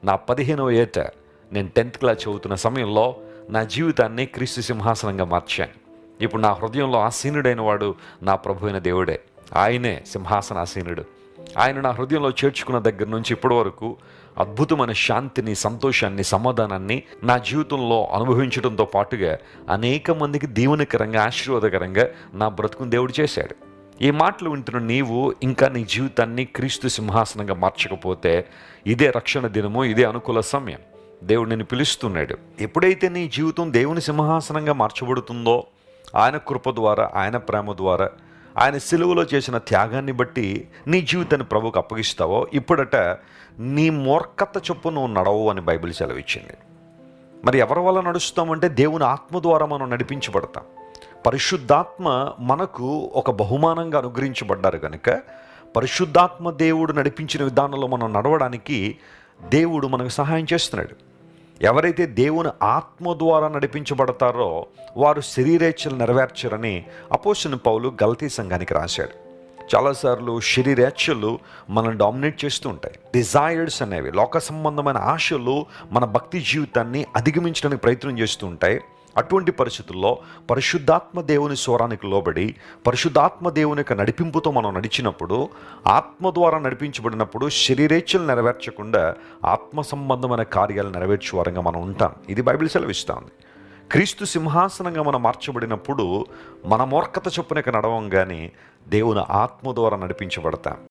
నా 15వ ఏట నేను 10th క్లాస్ చదువుతున్న సమయంలో నా జీవితాన్ని క్రీస్తు సింహాసనంగా మార్చాను. ఇప్పుడు నా హృదయంలో ఆసీనుడైన వాడు నా ప్రభు అయిన దేవుడే. ఆయనే సింహాసనాసీనుడు. ఆయన నా హృదయంలో చేర్చుకున్న దగ్గర నుంచి ఇప్పటి వరకు అద్భుతమైన శాంతిని, సంతోషాన్ని, సమాధానాన్ని నా జీవితంలో అనుభవించడంతో పాటుగా అనేక మందికి దీవెనకరంగా, ఆశీర్వాదకరంగా నా బ్రతుకుని దేవుడు చేశాడు. ఈ మాటలు వింటున్న నీవు ఇంకా నీ జీవితాన్ని క్రీస్తు సింహాసనంగా మార్చకపోతే ఇదే రక్షణ దినము, ఇదే అనుకూల సమయం. దేవుడు నిన్ను పిలుస్తున్నాడు. ఎప్పుడైతే నీ జీవితం దేవుని సింహాసనంగా మార్చబడుతుందో, ఆయన కృప ద్వారా, ఆయన ప్రేమ ద్వారా, ఆయన సిలువలో చేసిన త్యాగాన్ని బట్టి నీ జీవితాన్ని ప్రభువుకు అప్పగిస్తావో, ఇప్పుడట నీ మూర్ఖత చొప్పున నువ్వు నడవు అని బైబిల్ సెలవిచ్చింది. మరి ఎవరి వల్ల నడుస్తామంటే దేవుని ఆత్మ ద్వారా మనం నడిపించబడతాం. పరిశుద్ధాత్మ మనకు ఒక బహుమానంగా అనుగ్రహించబడ్డారు కనుక పరిశుద్ధాత్మ దేవుడు నడిపించిన విధానంలో మనం నడవడానికి దేవుడు మనకు సహాయం చేస్తున్నాడు. ఎవరైతే దేవుని ఆత్మ ద్వారా నడిపించబడతారో వారు శరీరేచ్ఛలు నెరవేర్చరని అపోస్తలుడైన పౌలు గలతీ సంఘానికి రాశాడు. చాలాసార్లు శరీరేచ్ఛలు మనల్ని డామినేట్ చేస్తూ ఉంటాయి. డిజైర్స్ అనేవి, లోక సంబంధమైన ఆశలు మన భక్తి జీవితాన్ని అధిగమించడానికి ప్రయత్నం చేస్తూ ఉంటాయి. అటువంటి పరిస్థితుల్లో పరిశుద్ధాత్మ దేవుని స్వరానికి లోబడి పరిశుద్ధాత్మ దేవుని యొక్క నడిపింపుతో మనం నడిచినప్పుడు, ఆత్మ ద్వారా నడిపించబడినప్పుడు శరీరేచ్ఛలు నెరవేర్చకుండా ఆత్మ సంబంధమైన కార్యాలు నెరవేర్చే వారంగా మనం ఉంటాం. ఇది బైబిల్ సెలవిస్తుంది. క్రీస్తు సింహాసనంగా మనం మార్చబడినప్పుడు మన మూర్ఖత చొప్పున నడవం కానీ దేవుని ఆత్మ ద్వారా నడిపించబడతాం.